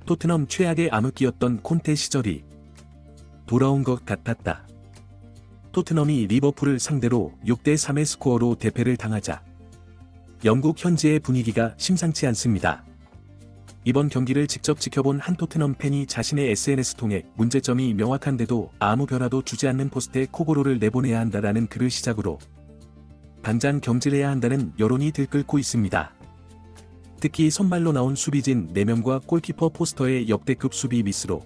토트넘 최악의 암흑기였던 콘테 시절이 돌아온 것 같았다. 토트넘이 리버풀을 상대로 6대3의 스코어로 대패를 당하자 영국 현지의 분위기가 심상치 않습니다. 이번 경기를 직접 지켜본 한 토트넘 팬이 자신의 SNS 통해 문제점이 명확한데도 아무 변화도 주지 않는 포스트에 코고로를 내보내야 한다라는 글을 시작으로 당장 경질해야 한다는 여론이 들끓고 있습니다. 특히 선발로 나온 수비진 4명과 골키퍼 포스터의 역대급 수비 미스로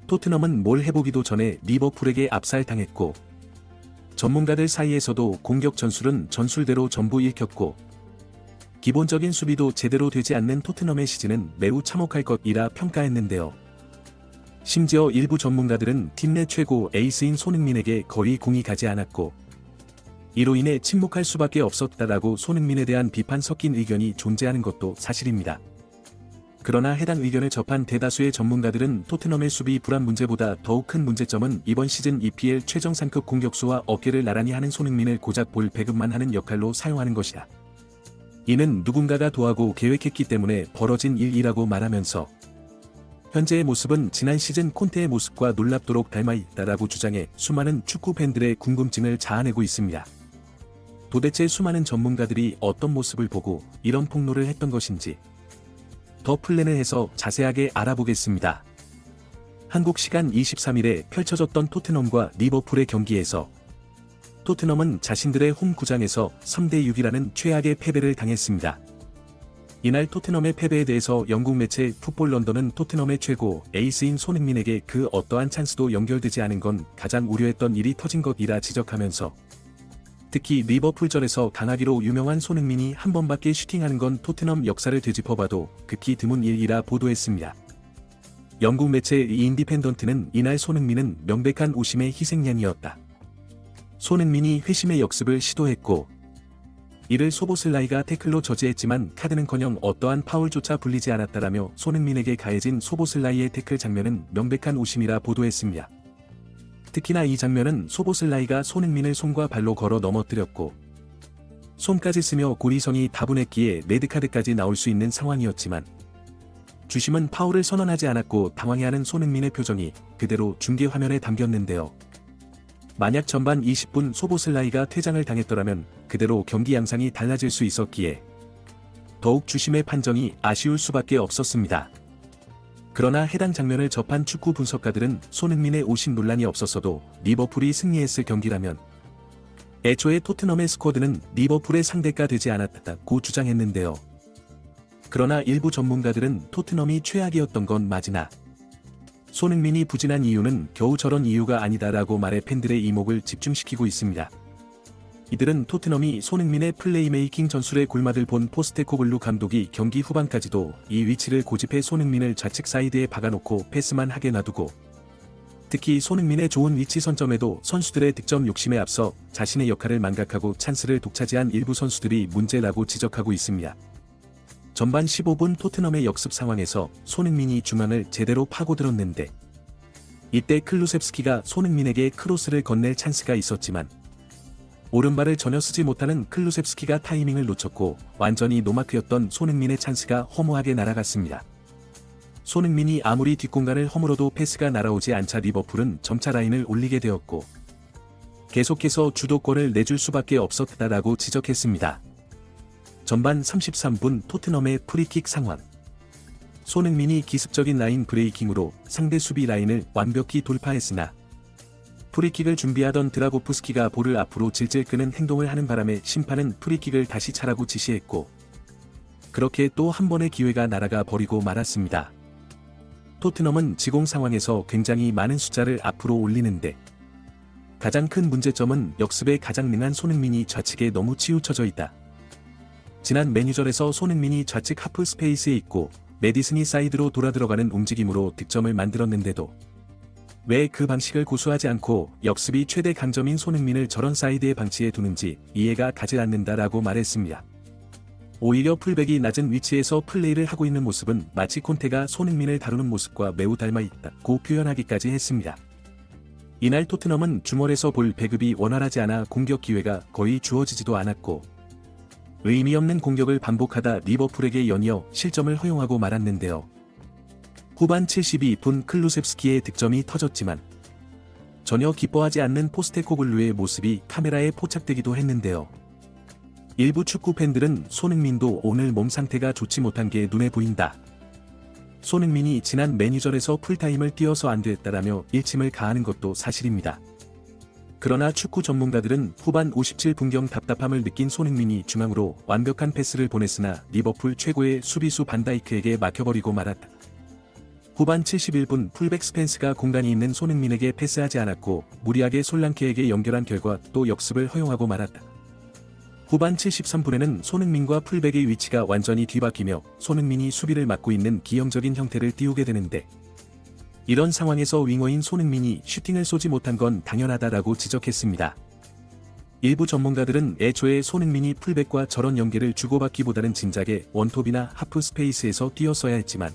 토트넘은 뭘 해보기도 전에 리버풀에게 압살당했고 전문가들 사이에서도 공격 전술은 전술대로 전부 읽혔고 기본적인 수비도 제대로 되지 않는 토트넘의 시즌은 매우 참혹할 것이라 평가했는데요. 심지어 일부 전문가들은 팀 내 최고 에이스인 손흥민에게 거의 공이 가지 않았고 이로 인해 침묵할 수밖에 없었다라고 손흥민에 대한 비판 섞인 의견이 존재하는 것도 사실입니다. 그러나 해당 의견을 접한 대다수의 전문가들은 토트넘의 수비 불안 문제보다 더욱 큰 문제점은 이번 시즌 EPL 최정상급 공격수와 어깨를 나란히 하는 손흥민을 고작 볼 배급만 하는 역할로 사용하는 것이다. 이는 누군가가 도하고 계획했기 때문에 벌어진 일이라고 말하면서 현재의 모습은 지난 시즌 콘테의 모습과 놀랍도록 닮아 있다라고 주장해 수많은 축구 팬들의 궁금증을 자아내고 있습니다. 도대체 수많은 전문가들이 어떤 모습을 보고 이런 폭로를 했던 것인지 더 플랜을 해서 자세하게 알아보겠습니다. 한국 시간 23일에 펼쳐졌던 토트넘과 리버풀의 경기에서 토트넘은 자신들의 홈 구장에서 3대6이라는 최악의 패배를 당했습니다. 이날 토트넘의 패배에 대해서 영국 매체 풋볼 런던은 토트넘의 최고 에이스인 손흥민에게 그 어떠한 찬스도 연결되지 않은 건 가장 우려했던 일이 터진 것이라 지적하면서 특히 리버풀전에서 강하기로 유명한 손흥민이 한 번밖에 슈팅하는 건 토트넘 역사를 되짚어봐도 극히 드문 일이라 보도했습니다. 영국 매체 인디펜던트는 이날 손흥민은 명백한 오심의 희생양이었다. 손흥민이 회심의 역습을 시도했고 이를 소보슬라이가 태클로 저지했지만 카드는커녕 어떠한 파울조차 불리지 않았다라며 손흥민에게 가해진 소보슬라이의 태클 장면은 명백한 오심이라 보도했습니다. 특히나 이 장면은 소보슬라이가 손흥민을 손과 발로 걸어 넘어뜨렸고 손까지 쓰며 고리성이 다분했기에 레드카드까지 나올 수 있는 상황이었지만 주심은 파울을 선언하지 않았고 당황해하는 손흥민의 표정이 그대로 중계 화면에 담겼는데요. 만약 전반 20분 소보슬라이가 퇴장을 당했더라면 그대로 경기 양상이 달라질 수 있었기에 더욱 주심의 판정이 아쉬울 수밖에 없었습니다. 그러나 해당 장면을 접한 축구 분석가들은 손흥민의 오심 논란이 없었어도 리버풀이 승리했을 경기라면 애초에 토트넘의 스쿼드는 리버풀의 상대가 되지 않았다고 주장했는데요. 그러나 일부 전문가들은 토트넘이 최악이었던 건 맞으나 손흥민이 부진한 이유는 겨우 저런 이유가 아니다라고 말해 팬들의 이목을 집중시키고 있습니다. 이들은 토트넘이 손흥민의 플레이메이킹 전술의 골맛을 본 포스테코글루 감독이 경기 후반까지도 이 위치를 고집해 손흥민을 좌측 사이드에 박아놓고 패스만 하게 놔두고 특히 손흥민의 좋은 위치 선점에도 선수들의 득점 욕심에 앞서 자신의 역할을 망각하고 찬스를 독차지한 일부 선수들이 문제라고 지적하고 있습니다. 전반 15분 토트넘의 역습 상황에서 손흥민이 중앙을 제대로 파고들었는데 이때 클루셉스키가 손흥민에게 크로스를 건넬 찬스가 있었지만 오른발을 전혀 쓰지 못하는 클루셉스키가 타이밍을 놓쳤고 완전히 노마크였던 손흥민의 찬스가 허무하게 날아갔습니다. 손흥민이 아무리 뒷공간을 허물어도 패스가 날아오지 않자 리버풀은 점차 라인을 올리게 되었고 계속해서 주도권을 내줄 수밖에 없었다라고 지적했습니다. 전반 33분 토트넘의 프리킥 상황. 손흥민이 기습적인 라인 브레이킹으로 상대 수비 라인을 완벽히 돌파했으나 프리킥을 준비하던 드라고프스키가 볼을 앞으로 질질 끄는 행동을 하는 바람에 심판은 프리킥을 다시 차라고 지시했고 그렇게 또 한 번의 기회가 날아가 버리고 말았습니다. 토트넘은 지공 상황에서 굉장히 많은 숫자를 앞으로 올리는데 가장 큰 문제점은 역습에 가장 능한 손흥민이 좌측에 너무 치우쳐져 있다. 지난 맨유전에서 손흥민이 좌측 하프 스페이스에 있고 메디슨이 사이드로 돌아들어가는 움직임으로 득점을 만들었는데도 왜 그 방식을 고수하지 않고 역습이 최대 강점인 손흥민을 저런 사이드에 방치해 두는지 이해가 가지 않는다라고 말했습니다. 오히려 풀백이 낮은 위치에서 플레이를 하고 있는 모습은 마치 콘테가 손흥민을 다루는 모습과 매우 닮아 있다고 표현하기까지 했습니다. 이날 토트넘은 중원에서 볼 배급이 원활하지 않아 공격 기회가 거의 주어지지도 않았고 의미 없는 공격을 반복하다 리버풀에게 연이어 실점을 허용하고 말았는데요. 후반 72분 클루셉스키의 득점이 터졌지만 전혀 기뻐하지 않는 포스테코글루의 모습이 카메라에 포착되기도 했는데요. 일부 축구 팬들은 손흥민도 오늘 몸 상태가 좋지 못한 게 눈에 보인다. 손흥민이 지난 매니저에서 풀타임을 뛰어서 안 됐다라며 일침을 가하는 것도 사실입니다. 그러나 축구 전문가들은 후반 57분경 답답함을 느낀 손흥민이 중앙으로 완벽한 패스를 보냈으나 리버풀 최고의 수비수 반다이크에게 막혀버리고 말았다. 후반 71분 풀백 스펜스가 공간이 있는 손흥민에게 패스하지 않았고 무리하게 솔랑케에게 연결한 결과 또 역습을 허용하고 말았다. 후반 73분에는 손흥민과 풀백의 위치가 완전히 뒤바뀌며 손흥민이 수비를 맡고 있는 기형적인 형태를 띄우게 되는데 이런 상황에서 윙어인 손흥민이 슈팅을 쏘지 못한 건 당연하다라고 지적했습니다. 일부 전문가들은 애초에 손흥민이 풀백과 저런 연계를 주고받기보다는 진작에 원톱이나 하프 스페이스에서 뛰었어야 했지만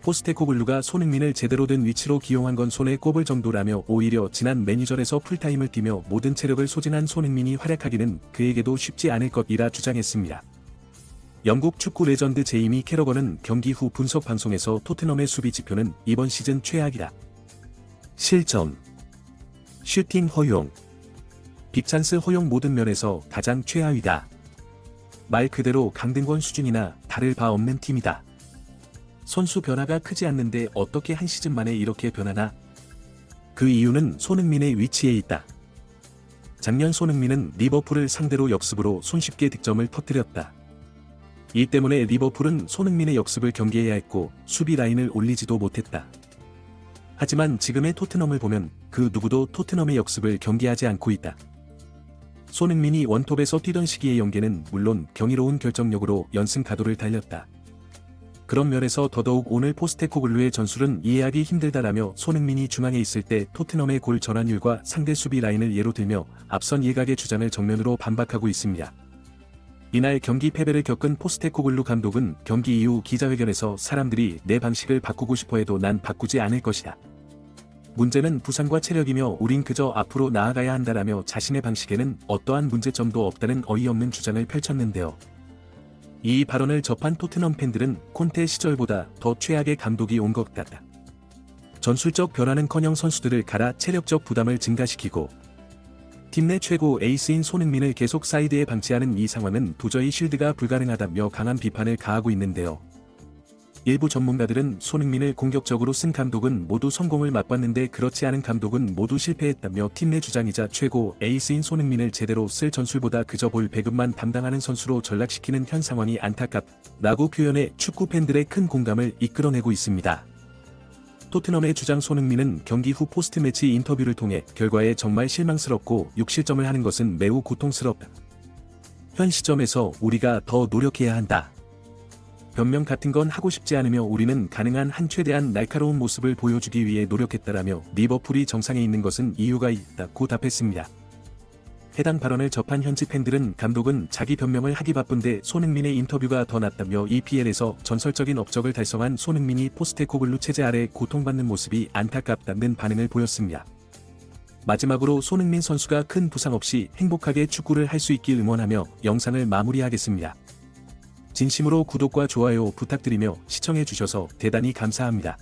포스테코글루가 손흥민을 제대로 된 위치로 기용한 건 손에 꼽을 정도라며 오히려 지난 매니저에서 풀타임을 뛰며 모든 체력을 소진한 손흥민이 활약하기는 그에게도 쉽지 않을 것이라 주장했습니다. 영국 축구 레전드 제이미 캐러건은 경기 후 분석 방송에서 토트넘의 수비 지표는 이번 시즌 최악이다. 실점, 슈팅 허용, 빅찬스 허용 모든 면에서 가장 최하위다. 말 그대로 강등권 수준이나 다를 바 없는 팀이다. 선수 변화가 크지 않는데 어떻게 한 시즌 만에 이렇게 변하나? 그 이유는 손흥민의 위치에 있다. 작년 손흥민은 리버풀을 상대로 역습으로 손쉽게 득점을 터뜨렸다. 이 때문에 리버풀은 손흥민의 역습을 경계해야 했고 수비 라인을 올리지도 못했다. 하지만 지금의 토트넘을 보면 그 누구도 토트넘의 역습을 경계하지 않고 있다. 손흥민이 원톱에서 뛰던 시기의 연계는 물론 경이로운 결정력으로 연승 가도를 달렸다. 그런 면에서 더더욱 오늘 포스테코글루의 전술은 이해하기 힘들다라며 손흥민이 중앙에 있을 때 토트넘의 골 전환율과 상대 수비 라인을 예로 들며 앞선 일각의 주장을 정면으로 반박하고 있습니다. 이날 경기 패배를 겪은 포스테코글루 감독은 경기 이후 기자회견에서 사람들이 내 방식을 바꾸고 싶어 해도 난 바꾸지 않을 것이다. 문제는 부상과 체력이며 우린 그저 앞으로 나아가야 한다라며 자신의 방식에는 어떠한 문제점도 없다는 어이없는 주장을 펼쳤는데요. 이 발언을 접한 토트넘 팬들은 콘테 시절보다 더 최악의 감독이 온 것 같다. 전술적 변화는커녕 선수들을 갈아 체력적 부담을 증가시키고 팀 내 최고 에이스인 손흥민을 계속 사이드에 방치하는 이 상황은 도저히 쉴드가 불가능하다며 강한 비판을 가하고 있는데요. 일부 전문가들은 손흥민을 공격적으로 쓴 감독은 모두 성공을 맛봤는데 그렇지 않은 감독은 모두 실패했다며 팀 내 주장이자 최고 에이스인 손흥민을 제대로 쓸 전술보다 그저 볼 배급만 담당하는 선수로 전락시키는 현 상황이 안타깝다고 표현해 축구 팬들의 큰 공감을 이끌어내고 있습니다. 토트넘의 주장 손흥민은 경기 후 포스트 매치 인터뷰를 통해 결과에 정말 실망스럽고 6실점을 하는 것은 매우 고통스럽다. 현 시점에서 우리가 더 노력해야 한다. 변명 같은 건 하고 싶지 않으며 우리는 가능한 한 최대한 날카로운 모습을 보여주기 위해 노력했다라며 리버풀이 정상에 있는 것은 이유가 있다고 답했습니다. 해당 발언을 접한 현지 팬들은 감독은 자기 변명을 하기 바쁜데 손흥민의 인터뷰가 더 낫다며 EPL에서 전설적인 업적을 달성한 손흥민이 포스테코글루 체제 아래 고통받는 모습이 안타깝다는 반응을 보였습니다. 마지막으로 손흥민 선수가 큰 부상 없이 행복하게 축구를 할 수 있길 응원하며 영상을 마무리하겠습니다. 진심으로 구독과 좋아요 부탁드리며 시청해주셔서 대단히 감사합니다.